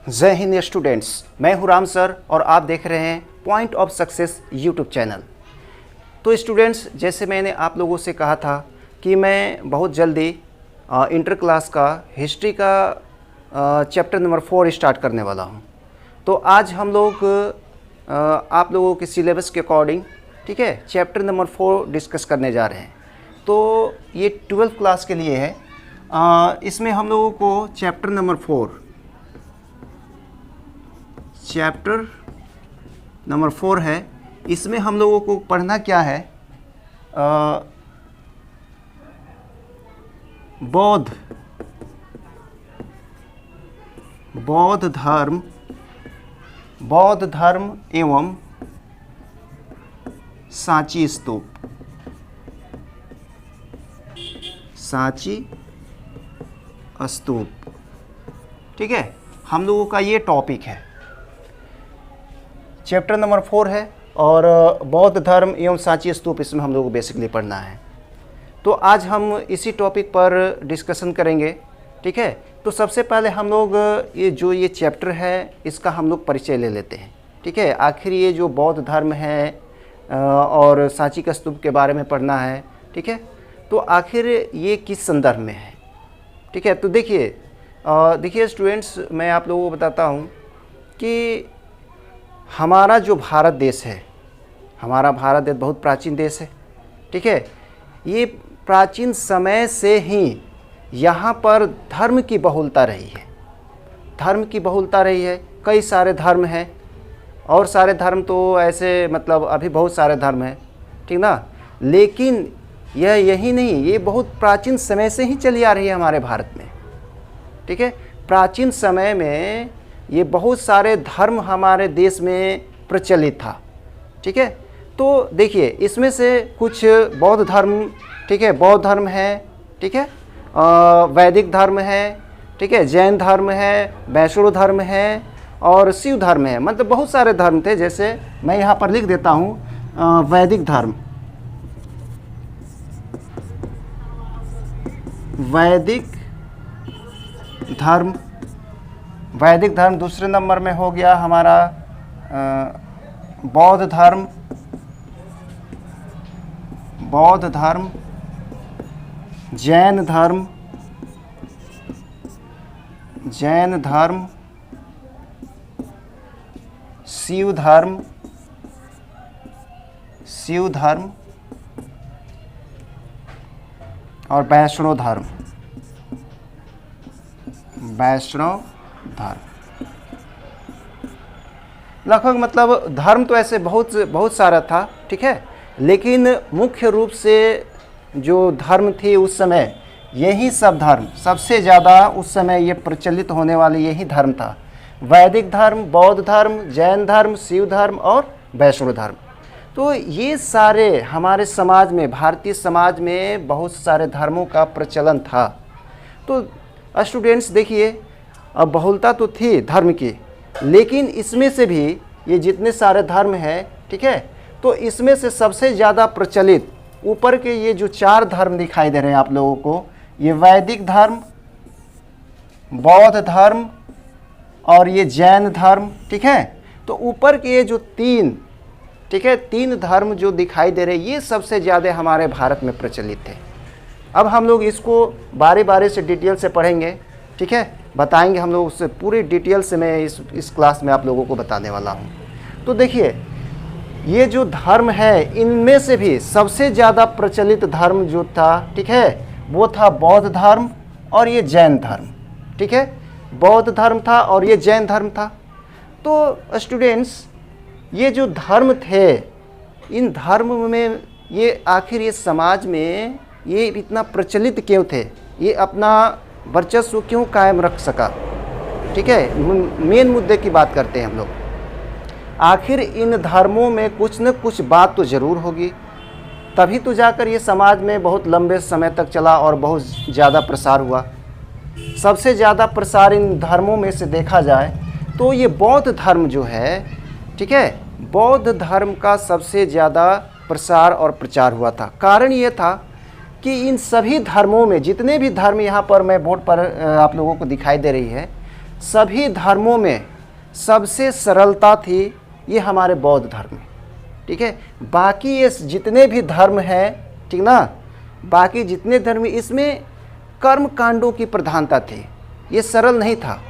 जय हिंद स्टूडेंट्स, मैं हूं राम सर और आप देख रहे हैं point of success YouTube channel. तो स्टूडेंट्स, जैसे मैंने आप लोगों से कहा था कि मैं बहुत जल्दी इंटर क्लास का हिस्ट्री का चैप्टर नंबर 4 स्टार्ट करने वाला हूं। तो आज हम लोग आप लोगों के सिलेबस के अकॉर्डिंग, ठीक है, चैप्टर नंबर 4 डिस्कस करने जा रहे हैं। तो ये 12th क्लास के लिए है। इसमें हम लोगों को चैप्टर नंबर 4 है। इसमें हम लोगों को पढ़ना क्या है? बौद्ध धर्म एवं सांची स्तूप, ठीक है, हम लोगों का ये टॉपिक है। चैप्टर नंबर 4 है और बौद्ध धर्म एवं सांची स्तूप इसमें हम लोग को बेसिकली पढ़ना है। तो आज हम इसी टॉपिक पर डिस्कशन करेंगे, ठीक है। तो सबसे पहले हम लोग ये चैप्टर है इसका हम लोग परिचय ले लेते हैं, ठीक है। आखिर ये जो बौद्ध धर्म है और सांची का स्तूप के बारे में पढ़ना है, ठीक है। तो आखिर ये किस संदर्भ में है, ठीक है। तो देखिए स्टूडेंट्स, मैं आप लोगों को बताता हूँ कि हमारा जो भारत देश है, हमारा भारत देश बहुत प्राचीन देश है, ठीक है। ये प्राचीन समय से ही यहाँ पर धर्म की बहुलता रही है। कई सारे धर्म हैं और सारे धर्म तो ऐसे मतलब अभी बहुत सारे धर्म हैं, ठीक ना। लेकिन यही नहीं, ये बहुत प्राचीन समय से ही चली आ रही है हमारे भारत में, ठीक है। प्राचीन समय में ये बहुत सारे धर्म हमारे देश में प्रचलित था, ठीक है। तो देखिए इसमें से कुछ बौद्ध धर्म, ठीक है, बौद्ध धर्म है, ठीक है, वैदिक धर्म है, ठीक है, जैन धर्म है, वैष्णव धर्म है और शिव धर्म है। मतलब बहुत सारे धर्म थे। जैसे मैं यहाँ पर लिख देता हूँ वैदिक धर्म, वैदिक धर्म दूसरे नंबर में हो गया हमारा बौद्ध धर्म, जैन धर्म, शिव धर्म और वैष्णव धर्म। लगभग मतलब धर्म तो ऐसे बहुत सारा था, ठीक है। लेकिन मुख्य रूप से जो धर्म थे उस समय, यही सब धर्म सबसे ज़्यादा उस समय ये प्रचलित होने वाले यही धर्म था। वैदिक धर्म, बौद्ध धर्म, जैन धर्म, शिव धर्म और वैष्णव धर्म। तो ये सारे हमारे समाज में, भारतीय समाज में बहुत सारे धर्मों का प्रचलन था। तो स्टूडेंट्स देखिए, अब बहुलता तो थी धर्म की, लेकिन इसमें से भी ये जितने सारे धर्म हैं, ठीक है, तो इसमें से सबसे ज़्यादा प्रचलित ऊपर के ये जो 4 धर्म दिखाई दे रहे हैं आप लोगों को, ये वैदिक धर्म, बौद्ध धर्म और ये जैन धर्म, ठीक है। तो ऊपर के ये जो 3, ठीक है, 3 धर्म जो दिखाई दे रहे हैं, ये सबसे ज़्यादा हमारे भारत में प्रचलित थे। अब हम लोग इसको बारी बारी से डिटेल से पढ़ेंगे, ठीक है, बताएंगे हम लोग उससे पूरी डिटेल से। मैं इस क्लास में आप लोगों को बताने वाला हूँ। तो देखिए ये जो धर्म है, इनमें से भी सबसे ज़्यादा प्रचलित धर्म जो था, ठीक है, वो था बौद्ध धर्म और ये जैन धर्म, ठीक है। बौद्ध धर्म था और ये जैन धर्म था। तो स्टूडेंट्स, ये जो धर्म थे, इन धर्म में ये आखिर ये समाज में ये इतना प्रचलित क्यों थे, ये अपना वर्चस्व क्यों कायम रख सका, ठीक है। मेन मुद्दे की बात करते हैं हम लोग। आखिर इन धर्मों में कुछ न कुछ बात तो ज़रूर होगी, तभी तो जाकर ये समाज में बहुत लंबे समय तक चला और बहुत ज़्यादा प्रसार हुआ। सबसे ज़्यादा प्रसार इन धर्मों में से देखा जाए तो ये बौद्ध धर्म जो है, ठीक है, बौद्ध धर्म का सबसे ज़्यादा प्रसार और प्रचार हुआ था। कारण ये था कि इन सभी धर्मों में जितने भी धर्म यहाँ पर मैं बोर्ड पर आप लोगों को दिखाई दे रही है, सभी धर्मों में सबसे सरलता थी ये हमारे बौद्ध धर्म में, ठीक है। बाकी ये जितने भी धर्म हैं, ठीक ना, बाकी जितने धर्म इसमें कर्म कांडों की प्रधानता थी, ये सरल नहीं था।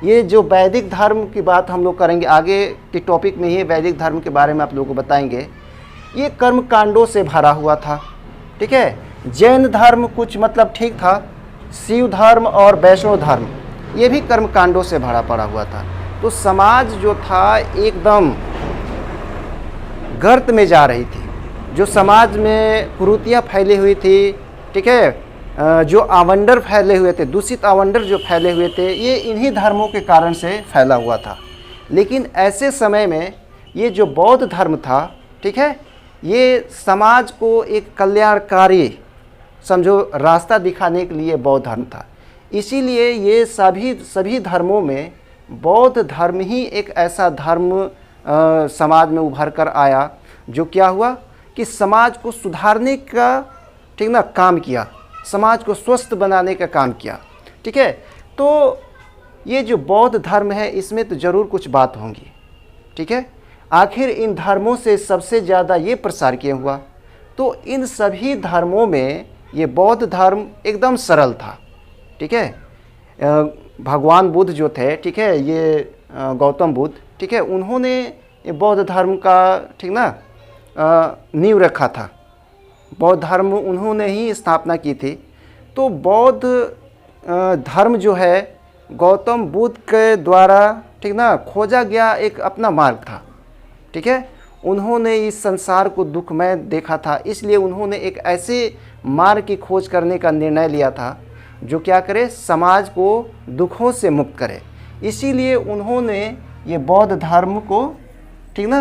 ये जो वैदिक धर्म की बात हम लोग करेंगे आगे के टॉपिक में ही, वैदिक धर्म के बारे में आप लोगों को बताएंगे, ये कर्म कांडों से भरा हुआ था, ठीक है। जैन धर्म कुछ मतलब ठीक था, शिव धर्म और वैष्णव धर्म ये भी कर्म कांडों से भरा पड़ा हुआ था। तो समाज जो था एकदम गर्त में जा रही थी, जो समाज में कुरीतियाँ फैली हुई थी, ठीक है, जो आवंडर फैले हुए थे, दूषित आवंडर जो फैले हुए थे, ये इन्हीं धर्मों के कारण से फैला हुआ था। लेकिन ऐसे समय में ये जो बौद्ध धर्म था, ठीक है, ये समाज को एक कल्याणकारी समझो रास्ता दिखाने के लिए बौद्ध धर्म था। इसीलिए ये सभी धर्मों में बौद्ध धर्म ही एक ऐसा धर्म समाज में उभर कर आया जो क्या हुआ कि समाज को सुधारने का, ठीक ना, काम किया, समाज को स्वस्थ बनाने का काम किया, ठीक है। तो ये जो बौद्ध धर्म है इसमें तो ज़रूर कुछ बात होंगी, ठीक है। आखिर इन धर्मों से सबसे ज़्यादा ये प्रसार किया हुआ, तो इन सभी धर्मों में ये बौद्ध धर्म एकदम सरल था, ठीक है। भगवान बुद्ध जो थे, ठीक है, ये गौतम बुद्ध, ठीक है, उन्होंने ये बौद्ध धर्म का, ठीक ना, नींव रखा था। बौद्ध धर्म उन्होंने ही स्थापना की थी। तो बौद्ध धर्म जो है गौतम बुद्ध के द्वारा, ठीक ना, खोजा गया एक अपना मार्ग था, ठीक है। उन्होंने इस संसार को दुखमय देखा था, इसलिए उन्होंने एक ऐसे मार्ग की खोज करने का निर्णय लिया था जो क्या करे, समाज को दुखों से मुक्त करे। इसीलिए उन्होंने ये बौद्ध धर्म को, ठीक ना,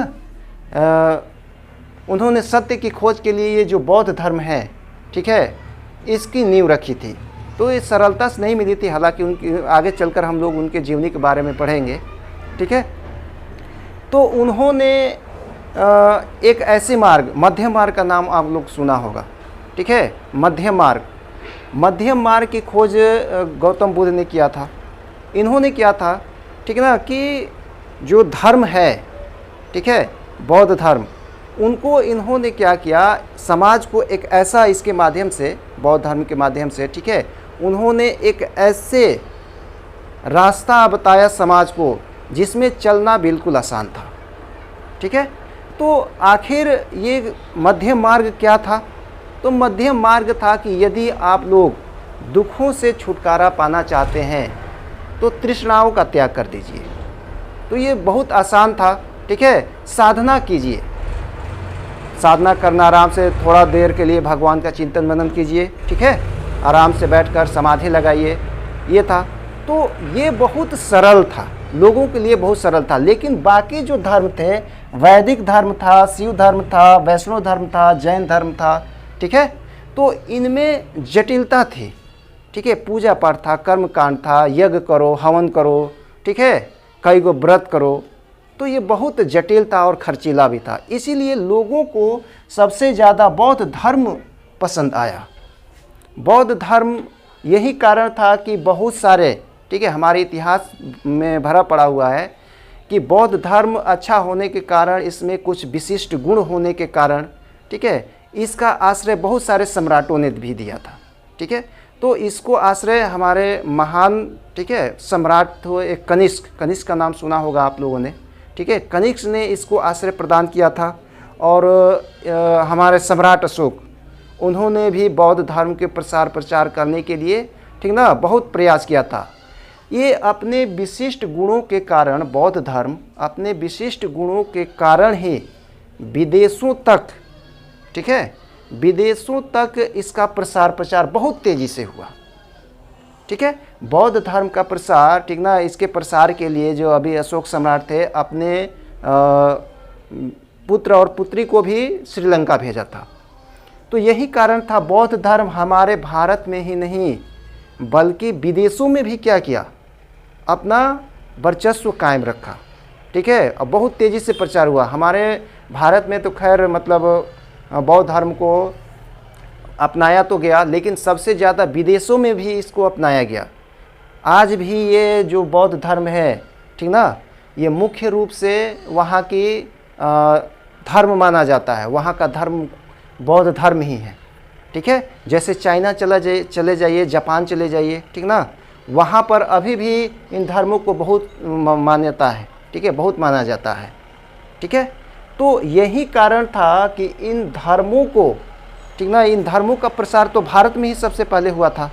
उन्होंने सत्य की खोज के लिए ये जो बौद्ध धर्म है, ठीक है, इसकी नींव रखी थी। तो ये सरलता से नहीं मिली थी, हालांकि उनकी आगे चलकर हम लोग उनके जीवनी के बारे में पढ़ेंगे, ठीक है। तो उन्होंने एक ऐसे मार्ग, मध्यम मार्ग का नाम आप लोग सुना होगा, ठीक है, मध्यम मार्ग की खोज गौतम बुद्ध ने किया था। इन्होंने किया था, ठीक ना, कि जो धर्म है, ठीक है, बौद्ध धर्म, उनको इन्होंने क्या किया, समाज को एक ऐसा, इसके माध्यम से, बौद्ध धर्म के माध्यम से, ठीक है, उन्होंने एक ऐसे रास्ता बताया समाज को जिसमें चलना बिल्कुल आसान था, ठीक है। तो आखिर ये मध्यम मार्ग क्या था? तो मध्यम मार्ग था कि यदि आप लोग दुखों से छुटकारा पाना चाहते हैं तो तृष्णाओं का त्याग कर दीजिए। तो ये बहुत आसान था, ठीक है। साधना कीजिए, साधना करना, आराम से थोड़ा देर के लिए भगवान का चिंतन मनन कीजिए, ठीक है, आराम से बैठकर समाधि लगाइए, ये था। तो ये बहुत सरल था, लोगों के लिए बहुत सरल था। लेकिन बाकी जो धर्म थे, वैदिक धर्म था, शिव धर्म था, वैष्णव धर्म था, जैन धर्म था, ठीक है, तो इनमें जटिलता थी, ठीक है। पूजा पाठ था, कर्म कांड था, यज्ञ करो, हवन करो, ठीक है, कई गो व्रत करो। तो ये बहुत जटिल था और खर्चीला भी था। इसीलिए लोगों को सबसे ज़्यादा बौद्ध धर्म पसंद आया। बौद्ध धर्म यही कारण था कि बहुत सारे, ठीक है, हमारे इतिहास में भरा पड़ा हुआ है कि बौद्ध धर्म अच्छा होने के कारण, इसमें कुछ विशिष्ट गुण होने के कारण, ठीक है, इसका आश्रय बहुत सारे सम्राटों ने भी दिया था, ठीक है। तो इसको आश्रय हमारे महान, ठीक है, सम्राट थे एक कनिष्क का नाम सुना होगा आप लोगों ने, ठीक है। कनिष्क ने इसको आश्रय प्रदान किया था। और हमारे सम्राट अशोक, उन्होंने भी बौद्ध धर्म के प्रचार करने के लिए, ठीक ना, बहुत प्रयास किया था। ये अपने विशिष्ट गुणों के कारण, बौद्ध धर्म अपने विशिष्ट गुणों के कारण ही विदेशों तक, ठीक है, विदेशों तक इसका प्रचार बहुत तेज़ी से हुआ, ठीक है। बौद्ध धर्म का प्रसार, ठीक ना, इसके प्रसार के लिए जो अभी अशोक सम्राट थे, अपने पुत्र और पुत्री को भी श्रीलंका भेजा था। तो यही कारण था, बौद्ध धर्म हमारे भारत में ही नहीं बल्कि विदेशों में भी क्या किया, अपना वर्चस्व कायम रखा, ठीक है। और बहुत तेज़ी से प्रचार हुआ। हमारे भारत में तो खैर मतलब बौद्ध धर्म को अपनाया तो गया, लेकिन सबसे ज़्यादा विदेशों में भी इसको अपनाया गया। आज भी ये जो बौद्ध धर्म है, ठीक ना, ये मुख्य रूप से वहाँ की धर्म माना जाता है, वहाँ का धर्म बौद्ध धर्म ही है, ठीक है। जैसे चाइना चले जाइए, जापान चले जाइए, ठीक ना, वहाँ पर अभी भी इन धर्मों को बहुत मान्यता है, ठीक है, बहुत माना जाता है, ठीक है। तो यही कारण था कि इन धर्मों को, ठीक ना, इन धर्मों का प्रसार तो भारत में ही सबसे पहले हुआ था,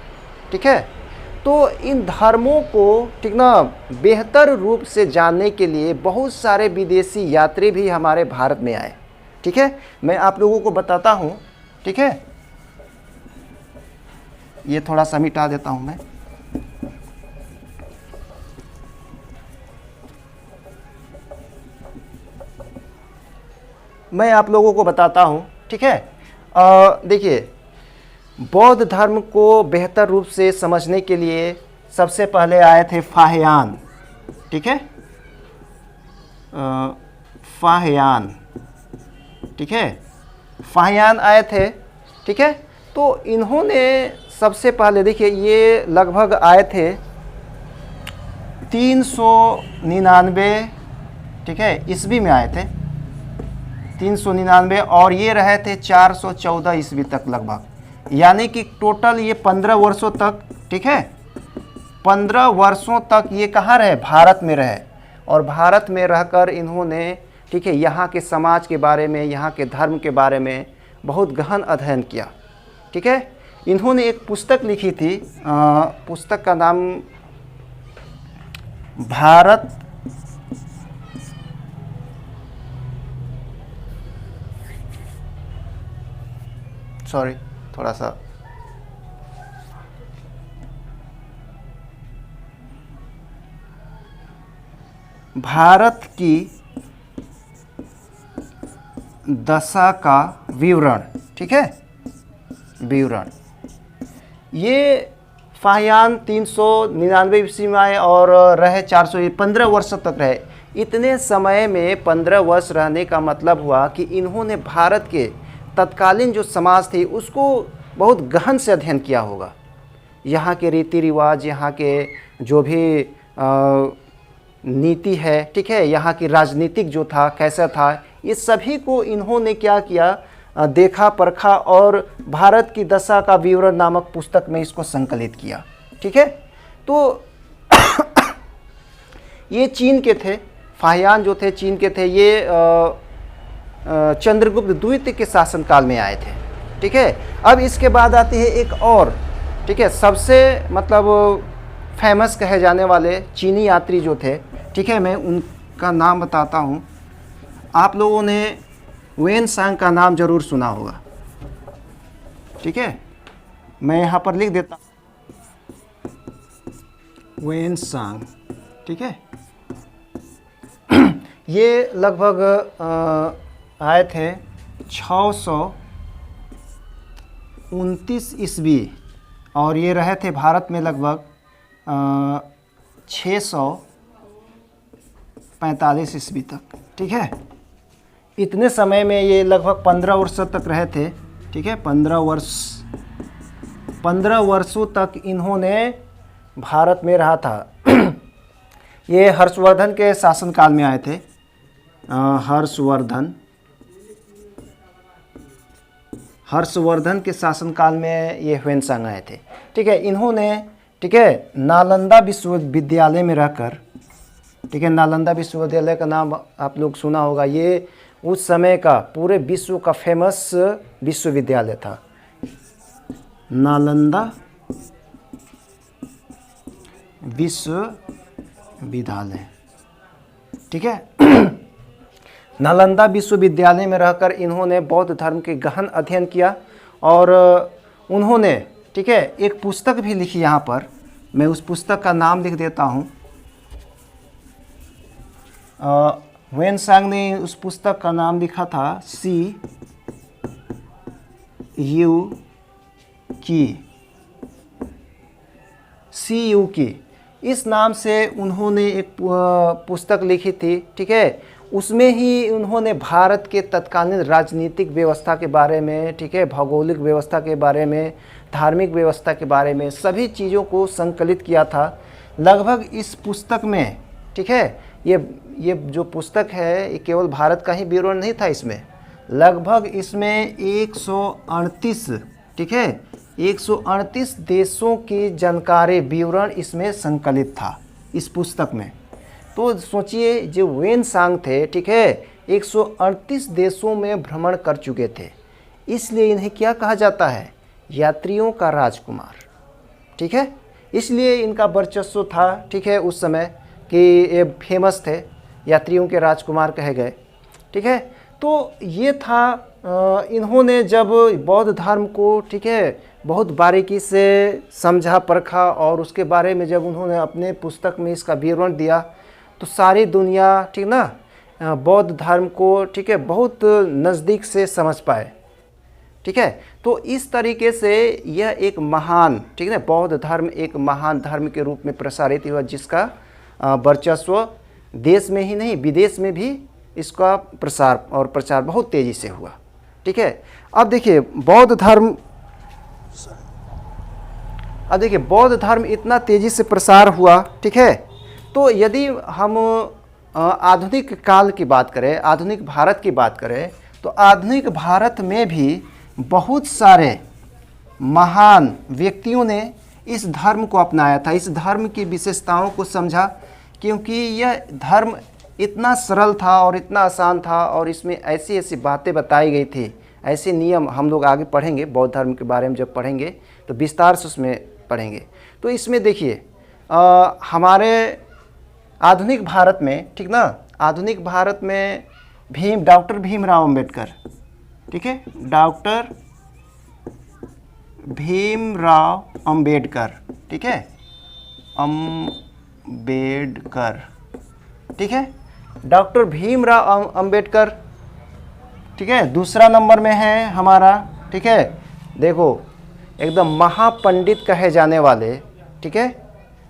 ठीक है। तो इन धर्मों को, ठीक ना, बेहतर रूप से जानने के लिए बहुत सारे विदेशी यात्री भी हमारे भारत में आए, ठीक है। मैं आप लोगों को बताता हूँ, ठीक है। ये थोड़ा सा मिटा देता हूँ मैं आप लोगों को बताता हूँ, ठीक है। देखिए, बौद्ध धर्म को बेहतर रूप से समझने के लिए सबसे पहले आए थे फाहियान, ठीक है, फाहियान, ठीक है, फाहियान आए थे, ठीक है। तो इन्होंने सबसे पहले, देखिए, ये लगभग आए थे 399, ठीक है, ईस्वी में आए थे 399, और ये रहे थे 414 ईस्वी तक लगभग, यानी कि टोटल ये 15 वर्षों तक, ठीक है, 15 वर्षों तक ये कहाँ रहे, भारत में रहे। और भारत में रहकर इन्होंने, ठीक है, यहाँ के समाज के बारे में, यहाँ के धर्म के बारे में बहुत गहन अध्ययन किया, ठीक है। इन्होंने एक पुस्तक लिखी थी, पुस्तक का नाम भारत सॉरी थोड़ा सा भारत की दशा का विवरण, ठीक है, विवरण। ये फाहियान 399 ईस्वी में आए और रहे 415 वर्ष तक रहे। इतने समय में 15 वर्ष रहने का मतलब हुआ कि इन्होंने भारत के तत्कालीन जो समाज थी उसको बहुत गहन से अध्ययन किया होगा। यहाँ के रीति रिवाज, यहाँ के जो भी नीति है, ठीक है, यहाँ की राजनीतिक जो था कैसा था, ये सभी को इन्होंने क्या किया, देखा परखा और भारत की दशा का विवरण नामक पुस्तक में इसको संकलित किया, ठीक है। तो ये चीन के थे, फाहियान जो थे चीन के थे। ये चंद्रगुप्त द्वितीय के शासनकाल में आए थे, ठीक है। अब इसके बाद आती है एक और, ठीक है, सबसे मतलब फेमस कहे जाने वाले चीनी यात्री जो थे, ठीक है, मैं उनका नाम बताता हूँ। आप लोगों ने वेनसांग का नाम जरूर सुना होगा, ठीक है, मैं यहाँ पर लिख देता हूँ, वेनसांग, ठीक है। ये लगभग आए थे 629 ईस्वी और ये रहे थे भारत में लगभग 645 ईस्वी तक, ठीक है। इतने समय में ये लगभग 15 वर्षों तक रहे थे, ठीक है, 15 वर्षों तक इन्होंने भारत में रहा था। ये हर्षवर्धन के शासनकाल में आए थे, हर्षवर्धन के शासनकाल में ये ह्वेनसांग आए थे, ठीक है। इन्होंने, ठीक है, नालंदा विश्वविद्यालय में रहकर, ठीक है, नालंदा विश्वविद्यालय का नाम आप लोग सुना होगा। ये उस समय का पूरे विश्व का फेमस विश्वविद्यालय था, नालंदा विश्वविद्यालय, ठीक है। नालंदा विश्वविद्यालय में रहकर इन्होंने बौद्ध धर्म के गहन अध्ययन किया और उन्होंने, ठीक है, एक पुस्तक भी लिखी। यहाँ पर मैं उस पुस्तक का नाम लिख देता हूँ। वेनसांग ने उस पुस्तक का नाम लिखा था CU की, इस नाम से उन्होंने एक पुस्तक लिखी थी, ठीक है। उसमें ही उन्होंने भारत के तत्कालीन राजनीतिक व्यवस्था के बारे में, ठीक है, भौगोलिक व्यवस्था के बारे में, धार्मिक व्यवस्था के बारे में सभी चीज़ों को संकलित किया था, लगभग इस पुस्तक में, ठीक है, ये जो पुस्तक है ये केवल भारत का ही विवरण नहीं था, इसमें लगभग इसमें 138, ठीक है, 138 देशों की जानकारी विवरण इसमें संकलित था इस पुस्तक में। तो सोचिए जो वेन सांग थे, ठीक है, 138 देशों में भ्रमण कर चुके थे, इसलिए इन्हें क्या कहा जाता है, यात्रियों का राजकुमार, ठीक है। इसलिए इनका वर्चस्व था, ठीक है, उस समय कि ये फेमस थे, यात्रियों के राजकुमार कहे गए, ठीक है। तो ये था, इन्होंने जब बौद्ध धर्म को, ठीक है, बहुत बारीकी से समझा परखा और उसके बारे में जब उन्होंने अपने पुस्तक में इसका विवरण दिया तो सारी दुनिया, ठीक ना, बौद्ध धर्म को, ठीक है, बहुत नज़दीक से समझ पाए, ठीक है। तो इस तरीके से यह एक महान, ठीक है, बौद्ध धर्म एक महान धर्म के रूप में प्रसारित हुआ, जिसका वर्चस्व देश में ही नहीं विदेश में भी इसका प्रसार और प्रचार बहुत तेज़ी से हुआ, ठीक है। अब देखिए बौद्ध धर्म इतना तेज़ी से प्रसार हुआ, ठीक है। तो यदि हम आधुनिक काल की बात करें, आधुनिक भारत की बात करें, तो आधुनिक भारत में भी बहुत सारे महान व्यक्तियों ने इस धर्म को अपनाया था, इस धर्म की विशेषताओं को समझा, क्योंकि यह धर्म इतना सरल था और इतना आसान था और इसमें ऐसी ऐसी बातें बताई गई थी, ऐसे नियम। हम लोग आगे पढ़ेंगे बौद्ध धर्म के बारे में, जब पढ़ेंगे तो विस्तार से उसमें पढ़ेंगे। तो इसमें देखिए हमारे आधुनिक भारत में, ठीक ना, आधुनिक भारत में डॉक्टर भीमराव अंबेडकर, ठीक है, डॉक्टर भीमराव अंबेडकर, ठीक है, अंबेडकर, ठीक है, डॉक्टर भीमराव अंबेडकर, ठीक है। दूसरा नंबर में है हमारा, ठीक है, देखो एकदम महापंडित कहे जाने वाले, ठीक है,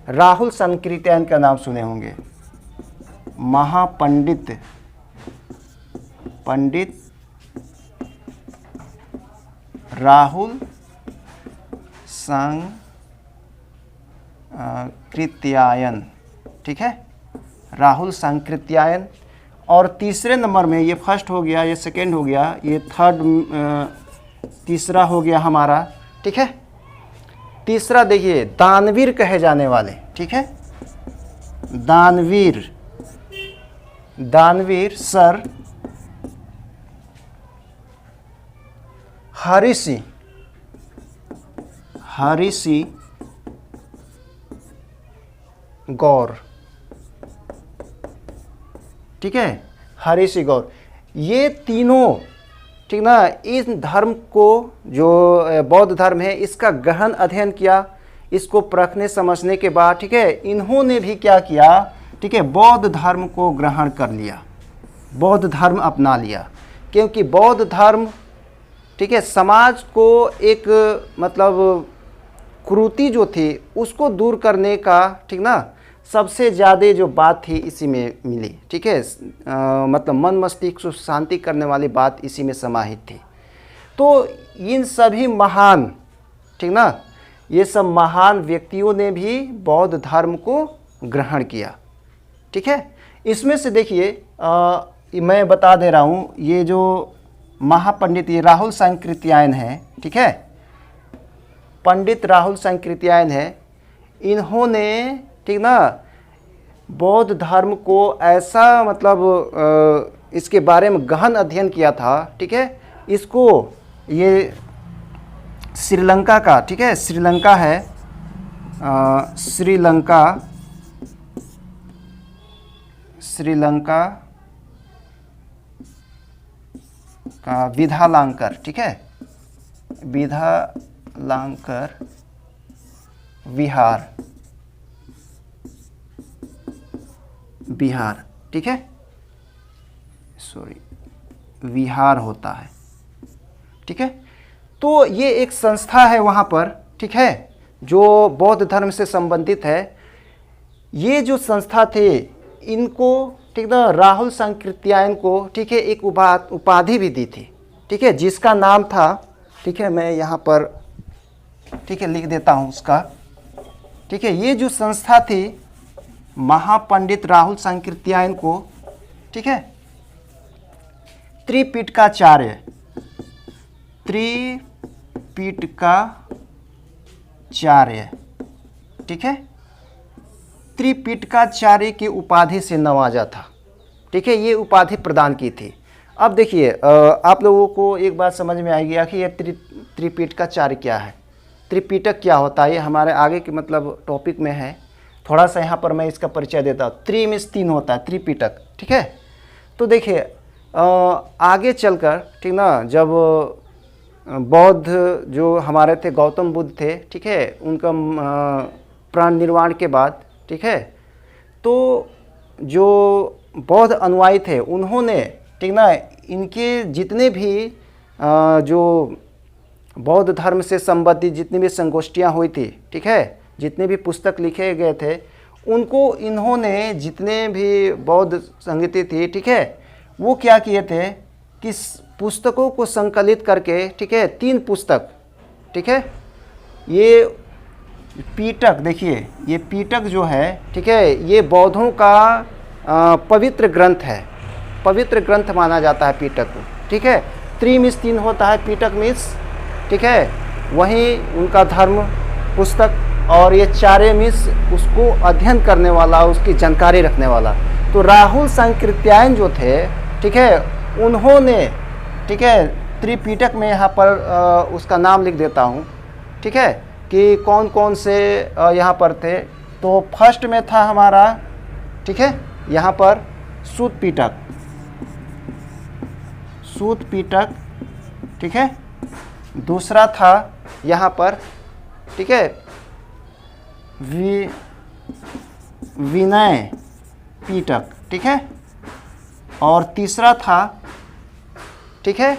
राहुल संकृत्यायन का नाम सुने होंगे, महापंडित, पंडित राहुल संकृत्यायन, ठीक है, राहुल संकृत्यायन। और तीसरे नंबर में, ये फर्स्ट हो गया, ये सेकेंड हो गया, ये थर्ड, तीसरा हो गया हमारा, ठीक है। तीसरा देखिए दानवीर कहे जाने वाले, ठीक है, दानवीर सर हरि सिंह गौर, ठीक है, हरि सिंह गौर। ये तीनों, ठीक ना, इस धर्म को, जो बौद्ध धर्म है, इसका गहन अध्ययन किया, इसको परखने समझने के बाद, ठीक है, इन्होंने भी क्या किया, ठीक है, बौद्ध धर्म को ग्रहण कर लिया, बौद्ध धर्म अपना लिया। क्योंकि बौद्ध धर्म, ठीक है, समाज को एक मतलब कुरीति जो थी उसको दूर करने का, ठीक ना, सबसे ज़्यादा जो बात थी इसी में मिली, ठीक है, मतलब मन मस्तिष्क को शांति करने वाली बात इसी में समाहित थी। तो इन सभी महान, ठीक ना, ये सब महान व्यक्तियों ने भी बौद्ध धर्म को ग्रहण किया, ठीक है। इसमें से देखिए मैं बता दे रहा हूँ, ये जो महापंडित, ये राहुल संकृत्यायन है, ठीक है, पंडित राहुल संकृत्यायन है। इन्होंने, ठीक ना, बौद्ध धर्म को ऐसा मतलब इसके बारे में गहन अध्ययन किया था, ठीक है। इसको ये श्रीलंका का, ठीक है, श्रीलंका है, श्रीलंका का विधालांकर, ठीक है, विधालांकर बिहार, ठीक है, सॉरी, विहार होता है, ठीक है। तो ये एक संस्था है वहाँ पर, ठीक है, जो बौद्ध धर्म से संबंधित है। ये जो संस्था थे, इनको, ठीक ना, राहुल संकृत्यायन को, ठीक है, एक उपाधि भी दी थी, ठीक है, जिसका नाम था, ठीक है, मैं यहाँ पर, ठीक है, लिख देता हूँ उसका, ठीक है। ये जो संस्था थी महापंडित राहुल संकीर्त्यायन को, ठीक है, त्रिपिटकाचार्य, त्रिपिटकाचार्य, ठीक है, त्रिपिटकाचार्य की उपाधि से नवाजा था। ठीक है, ये उपाधि प्रदान की थी। अब देखिए आप लोगों को एक बात समझ में आएगी कि ये त्रिपिटकाचार्य क्या है, त्रिपिटक क्या होता है, ये हमारे आगे के मतलब टॉपिक में है। थोड़ा सा यहाँ पर मैं इसका परिचय देता हूँ। त्रि मीन्स 3 होता है, त्रिपिटक, ठीक है। तो देखिए आगे चलकर, ठीक ना, जब बौद्ध जो हमारे थे गौतम बुद्ध थे, ठीक है, उनका प्राण निर्वाण के बाद, ठीक है, तो जो बौद्ध अनुयायी थे उन्होंने, ठीक ना, इनके जितने भी जो बौद्ध धर्म से संबंधित जितनी भी संगोष्ठियाँ हुई थी, ठीक है, जितने भी पुस्तक लिखे गए थे, उनको इन्होंने, जितने भी बौद्ध संगति थी, ठीक है, वो क्या किए थे कि पुस्तकों को संकलित करके, ठीक है, 3 पुस्तक, ठीक है, ये पीटक, देखिए ये पीटक जो है, ठीक है, ये बौद्धों का पवित्र ग्रंथ है, पवित्र ग्रंथ माना जाता है पीटक को, ठीक है। त्रि मीन्स 3 होता है, पीटक मीन्स, ठीक है, वहीं उनका धर्म पुस्तक, और ये चार्य मीन्स उसको अध्ययन करने वाला, उसकी जानकारी रखने वाला। तो राहुल संकीर्त्यायन जो थे, ठीक है, उन्होंने, ठीक है, त्रिपिटक में यहाँ पर उसका नाम लिख देता हूँ, ठीक है, कि कौन कौन से यहाँ पर थे। तो फर्स्ट में था हमारा, ठीक है, यहाँ पर सूत पिटक, सूत पिटक, ठीक है। दूसरा था यहाँ पर, ठीक है, विनय पिटक, ठीक है। और तीसरा था, ठीक है,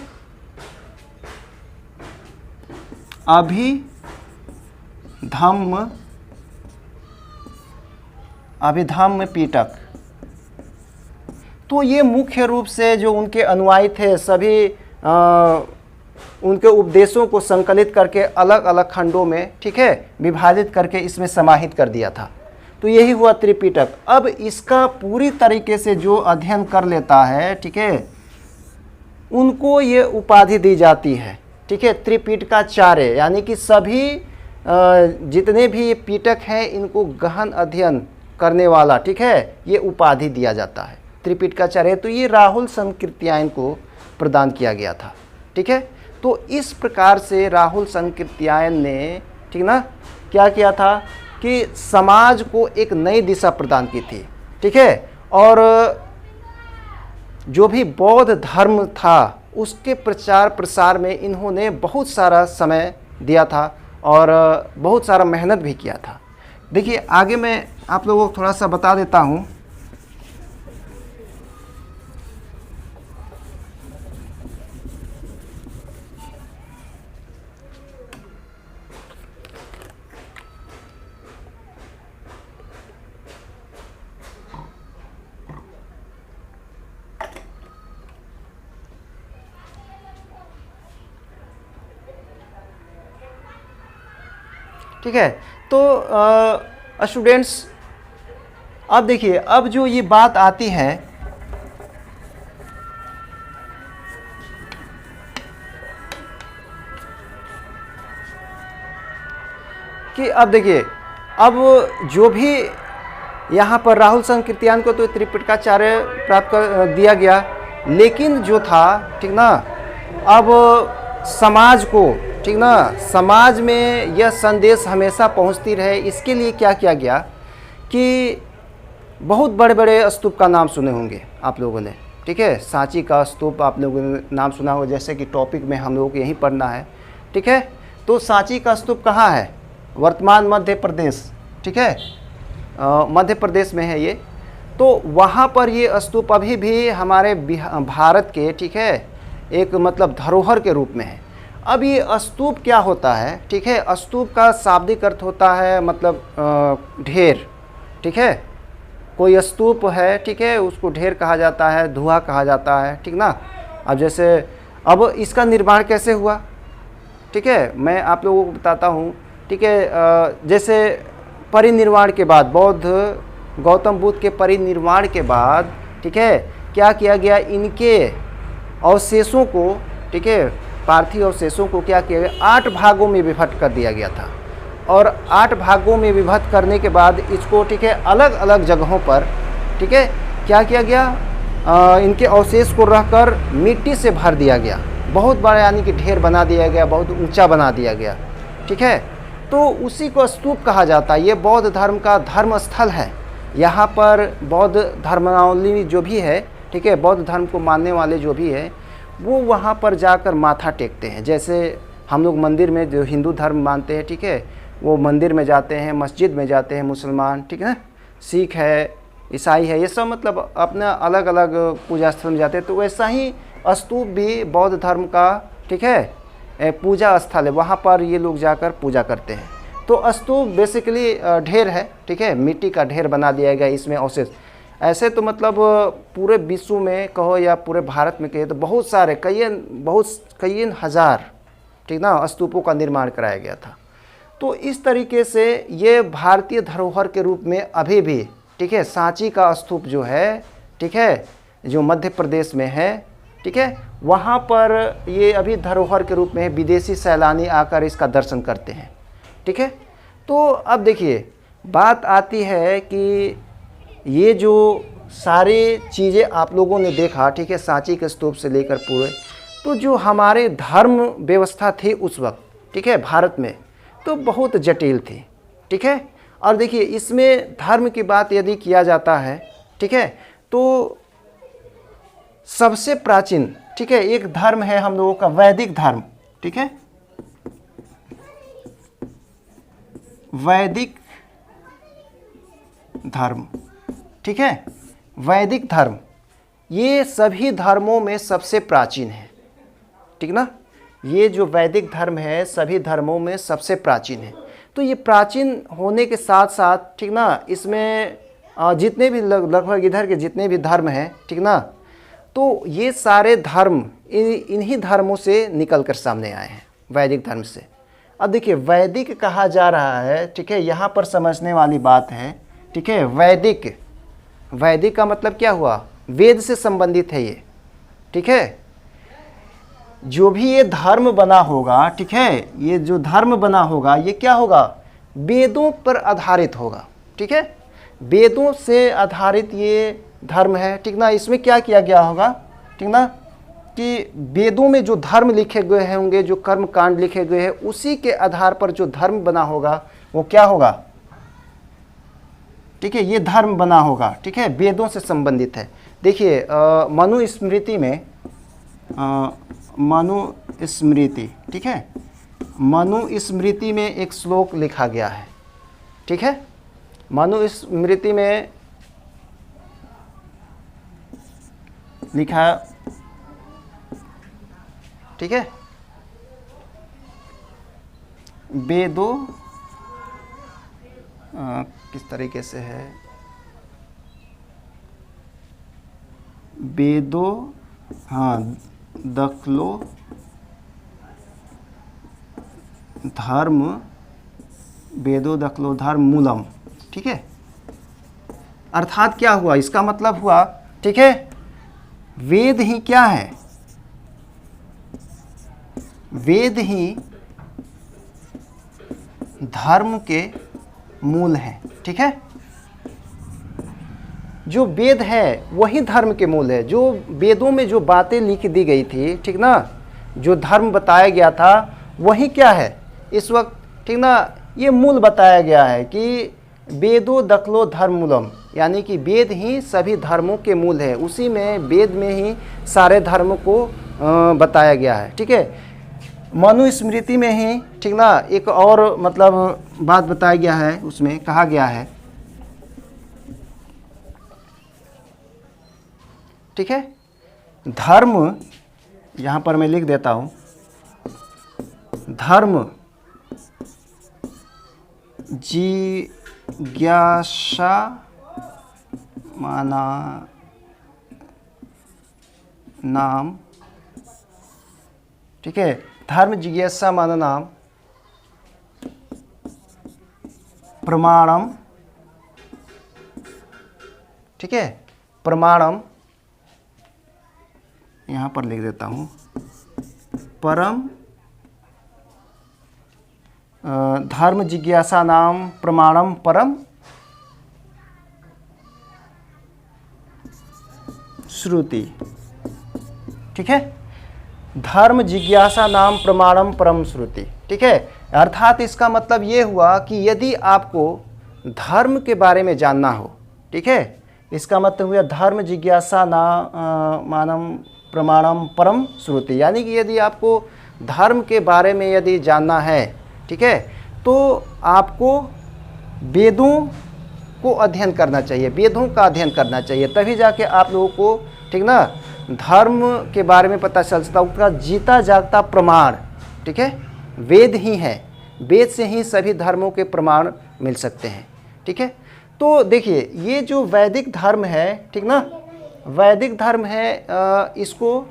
अभिधम्म पिटक। तो ये मुख्य रूप से जो उनके अनुयायी थे सभी उनके उपदेशों को संकलित करके अलग अलग खंडों में, ठीक है, विभाजित करके इसमें समाहित कर दिया था। तो यही हुआ त्रिपिटक। अब इसका पूरी तरीके से जो अध्ययन कर लेता है, ठीक है, उनको ये उपाधि दी जाती है, ठीक है, त्रिपिटकाचार्य, यानी कि सभी जितने भी पिटक हैं इनको गहन अध्ययन करने वाला, ठीक है, ये उपाधि दिया जाता है त्रिपिटकाचार्य। तो ये राहुल संकीर्त्यायन को प्रदान किया गया था, ठीक है। तो इस प्रकार से राहुल संकीर्त्यायन ने, ठीक ना, क्या किया था कि समाज को एक नई दिशा प्रदान की थी, ठीक है। और जो भी बौद्ध धर्म था उसके प्रचार प्रसार में इन्होंने बहुत सारा समय दिया था और बहुत सारा मेहनत भी किया था। देखिए आगे मैं आप लोगों को थोड़ा सा बता देता हूँ। ठीक है, तो स्टूडेंट्स अब देखिए, अब जो ये बात आती है कि अब देखिए, अब जो भी यहाँ पर राहुल संकीर्त्यायन को तो त्रिपिटकाचार्य प्राप्त कर दिया गया, लेकिन जो था, ठीक ना, अब समाज को, ठीक ना, समाज में यह संदेश हमेशा पहुंचती रहे, इसके लिए क्या किया गया कि बहुत बड़े बड़े स्तूप का नाम सुने होंगे आप लोगों ने, ठीक है। सांची का स्तूप आप लोगों ने नाम सुना होगा, जैसे कि टॉपिक में हम लोगों को यहीं पढ़ना है, ठीक है। तो सांची का स्तूप कहाँ है? वर्तमान मध्य प्रदेश, ठीक है, मध्य प्रदेश में है ये। तो वहाँ पर ये स्तूप अभी भी हमारे भारत के, ठीक है, एक मतलब धरोहर के रूप में है। अब ये स्तूप क्या होता है, ठीक है, स्तूप का शाब्दिक अर्थ होता है मतलब ढेर, ठीक है। कोई स्तूप है, ठीक है, उसको ढेर कहा जाता है, धुआं कहा जाता है, ठीक ना। अब जैसे अब इसका निर्माण कैसे हुआ, ठीक है, मैं आप लोगों को बताता हूँ, ठीक है। जैसे परिनिर्वाण के बाद, बौद्ध गौतम बुद्ध के परिनिर्वाण के बाद, ठीक है, क्या किया गया, इनके अवशेषों को, ठीक है, पार्थिव अवशेषों को क्या किया गया, 8 भागों में विभक्त कर दिया गया था। और 8 भागों में विभक्त करने के बाद इसको, ठीक है, अलग अलग जगहों पर, ठीक है, क्या किया गया, इनके अवशेष को रखकर मिट्टी से भर दिया गया, बहुत बड़ा यानी कि ढेर बना दिया गया, बहुत ऊंचा बना दिया गया, ठीक है। तो उसी को स्तूप कहा जाता है। ये बौद्ध धर्म का धर्म स्थल है। यहाँ पर बौद्ध धर्मावलंबी जो भी है, ठीक है, बौद्ध धर्म को मानने वाले जो भी है, वो वहाँ पर जाकर माथा टेकते हैं। जैसे हम लोग मंदिर में जो हिंदू धर्म मानते हैं, ठीक है, वो मंदिर में जाते हैं, मस्जिद में जाते हैं मुसलमान, ठीक है, सिख है, ईसाई है, ये सब मतलब अपना अलग अलग पूजा स्थल में जाते हैं। तो वैसा ही स्तूप भी बौद्ध धर्म का, ठीक है, पूजा स्थल है। वहाँ पर ये लोग जाकर पूजा करते हैं। तो स्तूप बेसिकली ढेर है, ठीक है, मिट्टी का ढेर बना दिया गया, इसमें अवशेष। ऐसे तो मतलब पूरे विश्व में कहो या पूरे भारत में कहे तो बहुत सारे कई हजार, ठीक ना, स्तूपों का निर्माण कराया गया था। तो इस तरीके से ये भारतीय धरोहर के रूप में अभी भी, ठीक है, सांची का स्तूप जो है, ठीक है, जो मध्य प्रदेश में है, ठीक है, वहाँ पर ये अभी धरोहर के रूप में विदेशी सैलानी आकर इसका दर्शन करते हैं, ठीक है। तो अब देखिए बात आती है कि ये जो सारी चीज़ें आप लोगों ने देखा, ठीक है, सांची के स्तूप से लेकर पूरे, तो जो हमारे धर्म व्यवस्था थी उस वक्त, ठीक है, भारत में, तो बहुत जटिल थी, ठीक है। और देखिए इसमें धर्म की बात यदि किया जाता है, ठीक है, तो सबसे प्राचीन, ठीक है, एक धर्म है हम लोगों का वैदिक धर्म, ठीक है, वैदिक धर्म, ठीक है, वैदिक धर्म ये सभी धर्मों में सबसे प्राचीन है, ठीक ना। ये जो वैदिक धर्म है सभी धर्मों में सबसे प्राचीन है। तो ये प्राचीन होने के साथ साथ, ठीक ना, इसमें जितने भी लगभग इधर के जितने भी धर्म हैं, ठीक ना, तो ये सारे धर्म इन्हीं धर्मों से निकल कर सामने आए हैं, वैदिक धर्म से। अब देखिए वैदिक कहा जा रहा है, ठीक है, यहाँ पर समझने वाली बात है, ठीक है। वैदिक, वैदिक का मतलब क्या हुआ, वेद से संबंधित है ये, ठीक है। जो भी ये धर्म बना होगा, ठीक है, ये जो धर्म बना होगा ये क्या होगा, वेदों पर आधारित होगा, ठीक है, वेदों से आधारित ये धर्म है, ठीक ना। इसमें क्या किया गया होगा, ठीक ना, कि वेदों में जो धर्म लिखे गए होंगे, जो कर्म कांड लिखे गए हैं, उसी के आधार पर जो धर्म बना होगा वो क्या होगा, ठीक है, ये धर्म बना होगा, ठीक है, वेदों से संबंधित है। देखिए मनुस्मृति में, मनुस्मृति, ठीक है, मनुस्मृति में एक श्लोक लिखा गया है, ठीक है, मनुस्मृति में लिखा, ठीक है, वेदों किस तरीके से है, वेदों, हाँ, दखलो धर्म, वेदो दखलो धर्म मूलम, ठीक है। अर्थात क्या हुआ, इसका मतलब हुआ, ठीक है, वेद ही क्या है, वेद ही धर्म के मूल है, ठीक है। जो वेद है वही धर्म के मूल है। जो वेदों में जो बातें लिख दी गई थी, ठीक ना, जो धर्म बताया गया था वही क्या है इस वक्त, ठीक ना, ये मूल बताया गया है कि वेदो दखलो धर्म मूलम, यानी कि वेद ही सभी धर्मों के मूल है। उसी में, वेद में ही सारे धर्मों को बताया गया है, ठीक है। मनुस्मृति में ही, ठीक ना, एक और मतलब बात बताया गया है, उसमें कहा गया है, ठीक है, धर्म, यहाँ पर मैं लिख देता हूँ, धर्म जिज्ञासा माना नाम, ठीक है, धर्म जिज्ञासा माना नाम प्रमाणम, ठीक है, प्रमाणम, यहाँ पर लिख देता हूँ, परम धर्म जिज्ञासा नाम प्रमाणम परम श्रुति, ठीक है, धर्म जिज्ञासा नाम प्रमाणम परम श्रुति, ठीक है। अर्थात इसका मतलब ये हुआ कि यदि आपको धर्म के बारे में जानना हो, ठीक है, इसका मतलब हुआ धर्म जिज्ञासा मानम प्रमाणम परम श्रुति, यानी कि यदि आपको धर्म के बारे में यदि जानना है, ठीक है, तो आपको वेदों को अध्ययन करना चाहिए, वेदों का अध्ययन करना चाहिए, तभी जाके आप लोगों को, ठीक ना, धर्म के बारे में पता चल सकता, उसका जीता जागता प्रमाण, ठीक है, वेद ही है, वेद से ही सभी धर्मों के प्रमाण मिल सकते हैं, ठीक है। तो देखिए ये जो वैदिक धर्म है, ठीक ना, वैदिक धर्म है, इसको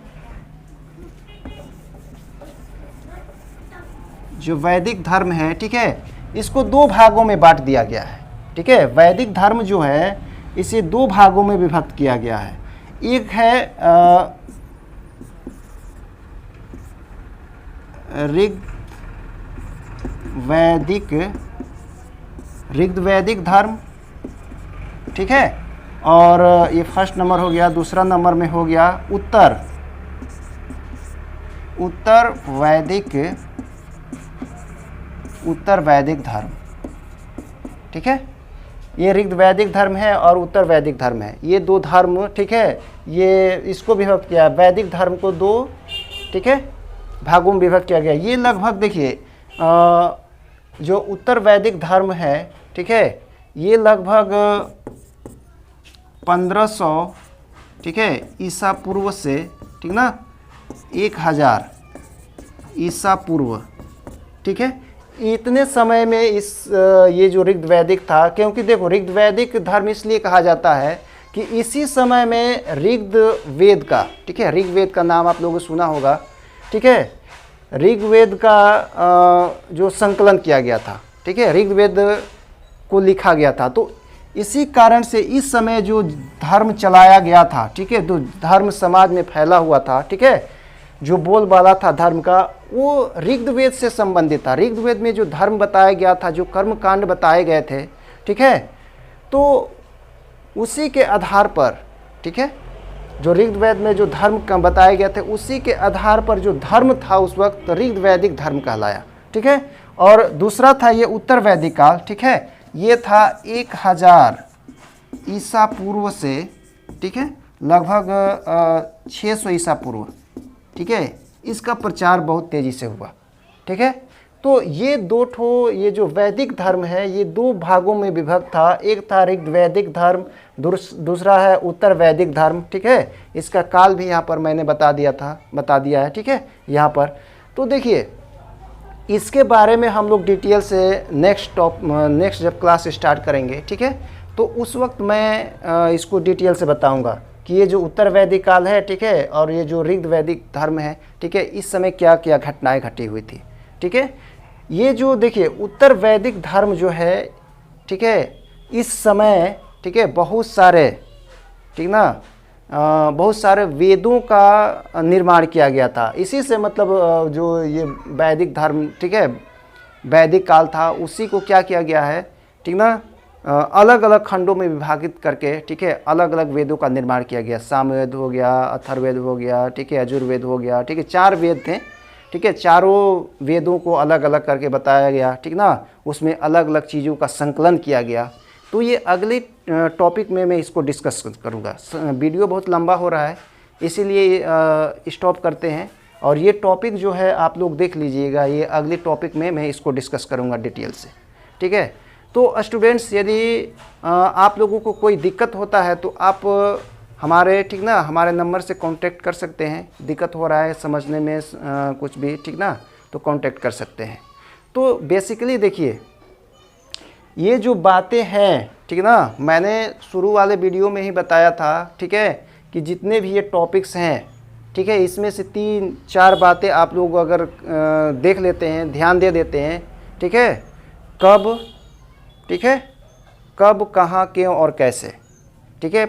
जो वैदिक धर्म है, ठीक है, इसको दो भागों में बांट दिया गया है, ठीक है। वैदिक धर्म जो है इसे दो भागों में विभक्त किया गया है। एक है ऋग्वैदिक धर्म, ठीक है, और ये फर्स्ट नंबर हो गया। दूसरा नंबर में हो गया उत्तर वैदिक धर्म, ठीक है। ये ऋग्वैदिक धर्म है और उत्तर वैदिक धर्म है, ये दो धर्म, ठीक है, ये इसको विभक्त किया, वैदिक धर्म को दो, ठीक है, भागों में विभक्त किया गया। ये लगभग देखिए जो उत्तर वैदिक धर्म है, ठीक है, ये लगभग 1500, ठीक है, ईसा पूर्व से, ठीक ना, 1000 ईसा पूर्व, ठीक है, इतने समय में ये जो ऋग्वैदिक था, क्योंकि देखो ऋग्वैदिक धर्म इसलिए कहा जाता है कि इसी समय में ऋग्वेद का, ठीक है, ऋग्वेद का नाम आप लोगों ने सुना होगा, ठीक है, ऋग्वेद का जो संकलन किया गया था, ठीक है, ऋग्वेद को लिखा गया था। तो इसी कारण से इस समय जो धर्म चलाया गया था, ठीक है, तो धर्म समाज में फैला हुआ था, ठीक है, जो बोलबाला था धर्म का, वो ऋग्वेद से संबंधित था। ऋग्वेद में जो धर्म बताया गया था, जो कर्मकांड बताए गए थे, ठीक है, तो उसी के आधार पर, ठीक है, जो ऋग्वेद में जो धर्म का बताए गए थे, उसी के आधार पर जो धर्म था उस वक्त ऋग्वैदिक धर्म कहलाया, ठीक है। और दूसरा था ये उत्तर वैदिक काल, ठीक है, ये था 1000 ईसा पूर्व से, ठीक है, लगभग 600 ईसा पूर्व, ठीक है, इसका प्रचार बहुत तेज़ी से हुआ, ठीक है। तो ये दो ठो, ये जो वैदिक धर्म है, ये दो भागों में विभक्त था। एक था ऋग्वैदिक धर्म, दूसरा है उत्तर वैदिक धर्म, ठीक है। इसका काल भी यहाँ पर मैंने बता दिया है, ठीक है, यहाँ पर। तो देखिए इसके बारे में हम लोग डिटेल से नेक्स्ट जब क्लास स्टार्ट करेंगे, ठीक है, तो उस वक्त मैं इसको डिटेल से बताऊंगा कि ये जो उत्तर वैदिक काल है, ठीक है, और ये जो ऋग्वैदिक धर्म है, ठीक है, इस समय क्या क्या घटनाएं घटी हुई थी, ठीक है। ये जो देखिए उत्तर वैदिक धर्म जो है, ठीक है, इस समय, ठीक है, बहुत सारे, ठीक ना, बहुत सारे वेदों का निर्माण किया गया था। इसी से मतलब जो ये वैदिक धर्म, ठीक है, वैदिक काल था, उसी को क्या किया गया है, ठीक ना, अलग अलग खंडों में विभाजित करके, ठीक है, अलग अलग वेदों का निर्माण किया गया। सामवेद हो गया, अथर्ववेद हो गया, ठीक है, यजुर्वेद हो गया, ठीक है, 4 वेद थे, ठीक है, चारों वेदों को अलग अलग करके बताया गया, ठीक ना, उसमें अलग अलग चीज़ों का संकलन किया गया। तो ये अगले टॉपिक में मैं इसको डिस्कस करूँगा। वीडियो बहुत लंबा हो रहा है, इसीलिए स्टॉप करते हैं, और ये टॉपिक जो है आप लोग देख लीजिएगा, ये अगले टॉपिक में मैं इसको डिस्कस करूँगा डिटेल से, ठीक है। तो स्टूडेंट्स, यदि आप लोगों को कोई दिक्कत होता है तो आप हमारे, ठीक ना, हमारे नंबर से कांटेक्ट कर सकते हैं। दिक्कत हो रहा है समझने में कुछ भी, ठीक ना, तो कांटेक्ट कर सकते हैं। तो बेसिकली देखिए ये जो बातें हैं, ठीक ना, मैंने शुरू वाले वीडियो में ही बताया था, ठीक है, कि जितने भी ये टॉपिक्स हैं, ठीक है, इसमें से 3-4 बातें आप लोग अगर देख लेते हैं, ध्यान दे देते हैं, ठीक है, कब, ठीक है, कब, कहाँ, क्यों और कैसे। ठीक है,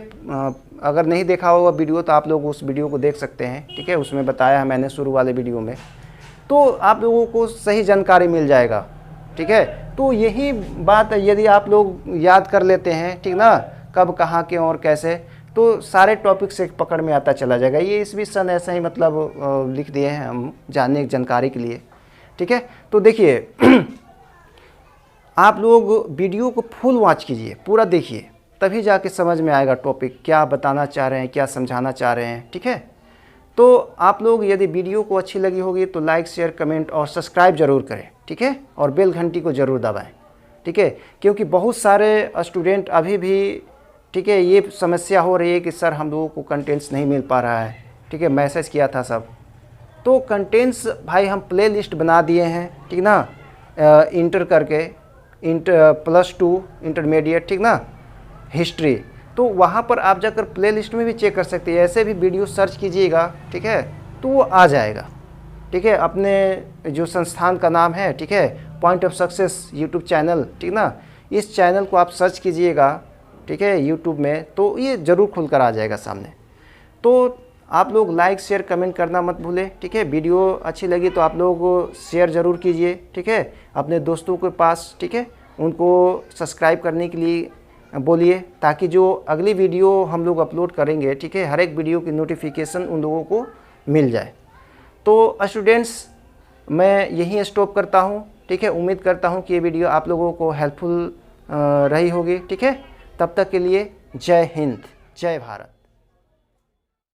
अगर नहीं देखा होगा वीडियो तो आप लोग उस वीडियो को देख सकते हैं। ठीक है, उसमें बताया है मैंने शुरू वाले वीडियो में, तो आप लोगों को सही जानकारी मिल जाएगा। ठीक है, तो यही बात यदि आप लोग याद कर लेते हैं, ठीक ना, कब, कहाँ, क्यों और कैसे, तो सारे टॉपिक से पकड़ में आता चला जाएगा। ये इस भी सन ऐसा ही मतलब लिख दिए हैं हम जानने की जानकारी के लिए। ठीक है, तो देखिए आप लोग वीडियो को फुल वॉच कीजिए, पूरा देखिए, तभी जाके समझ में आएगा टॉपिक क्या बताना चाह रहे हैं, क्या समझाना चाह रहे हैं। ठीक है, तो आप लोग यदि वीडियो को अच्छी लगी होगी तो लाइक, शेयर, कमेंट और सब्सक्राइब जरूर करें। ठीक है, और बेल घंटी को ज़रूर दबाएं। ठीक है, क्योंकि बहुत सारे स्टूडेंट अभी भी, ठीक है, ये समस्या हो रही है कि सर हम लोगों को कंटेंट्स नहीं मिल पा रहा है। ठीक है, मैसेज किया था सब, तो कंटेंट्स भाई हम प्ले लिस्ट बना दिए हैं। ठीक ना, इंटर करके, +2 इंटरमीडिएट, ठीक ना, हिस्ट्री, तो वहाँ पर आप जाकर प्ले लिस्ट में भी चेक कर सकते हैं। ऐसे भी वीडियो सर्च कीजिएगा, ठीक है, तो वो आ जाएगा। ठीक है, अपने जो संस्थान का नाम है, ठीक है, point of success YouTube channel, ठीक ना, इस चैनल को आप सर्च कीजिएगा, ठीक है, यूट्यूब में, तो ये ज़रूर खुलकर आ जाएगा सामने। तो आप लोग लाइक, शेयर, कमेंट करना मत भूलें। ठीक है, वीडियो अच्छी लगी तो आप लोग शेयर ज़रूर कीजिए। ठीक है, अपने दोस्तों के पास, ठीक है, उनको सब्सक्राइब करने के लिए बोलिए, ताकि जो अगली वीडियो हम लोग अपलोड करेंगे, ठीक है, हर एक वीडियो की नोटिफिकेशन उन लोगों को मिल जाए। तो स्टूडेंट्स, मैं यहीं स्टॉप करता हूँ। ठीक है, उम्मीद करता हूँ कि ये वीडियो आप लोगों को हेल्पफुल रही होगी। ठीक है, तब तक के लिए जय हिंद, जय भारत।